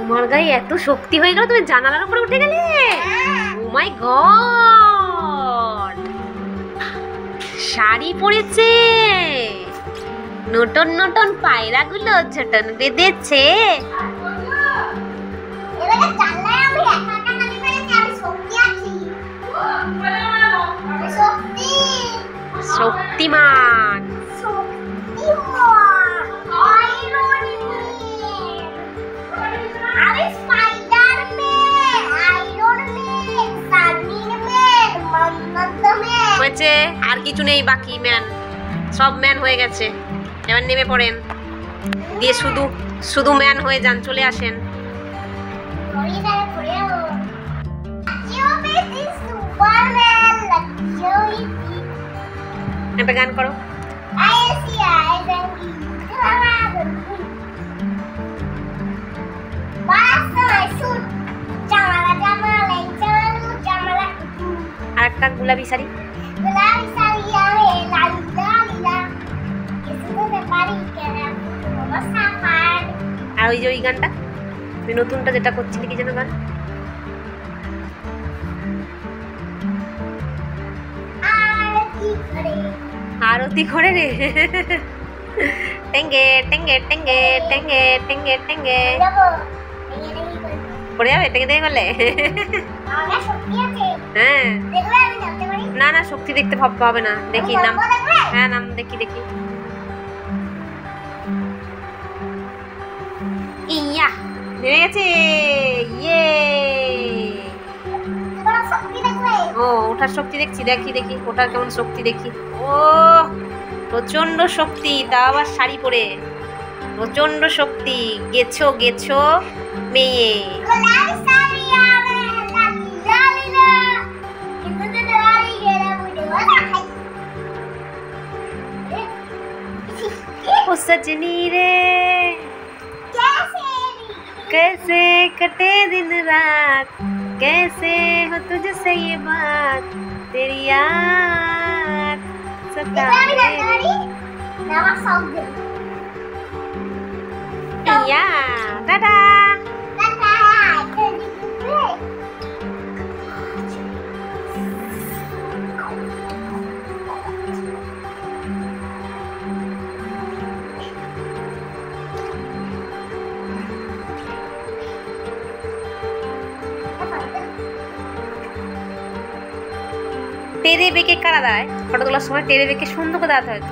তোমার গায়ে এত শক্তি হয়ে গেল, তুমি জানালার উপরে উঠে গেলে? ও মাই গড, শাড়ি পরেছে, নতুন নতুন পায়রাগুলো ঝটন বেঁধেছে। শক্তিমান হয়েছে, আর কিছু নেই বাকি। ম্যান, সব ম্যান হয়ে গেছে। এবার নেমে পড়েন, দিয়ে শুধু শুধু ম্যান হয়ে যান, চলে আসেন। একটা গান করো। আর একটা গোলাপি শাড়ি। আর ওই যে ওই গানটা, নতুনটা যেটা করছিলি, কি যেন গান? আরতি করে রে। টেঙ্গে টেঙ্গে টেঙ্গে টেঙ্গে টেঙ্গে টেঙ্গে পড়ে যাবে, টেঙ্গে টেঙ্গে করলে। হ্যাঁ, না না, শক্তি দেখতে হবে না। দেখি নাম, হ্যাঁ নাম দেখি দেখি। ইয়া, নেমে গেছে। ইয়ে, ও ওঠার শক্তি দেখছি, দেখি দেখি ওঠার কেমন শক্তি দেখি। ও প্রচন্ড শক্তি, তা আবার শাড়ি পরে, প্রচন্ড শক্তি। গেছো গেছো মেয়ে। ও सजनी रे कैसे कटे दिन रात, कैसे हो तुझसे ये बात, तेरी याद सताए। या टाटा। টেরে বেঁকে কারা দেয় ফটো তোলার সময়? টেরে বেঁকে সুন্দর করে দাঁড়াতে হয়।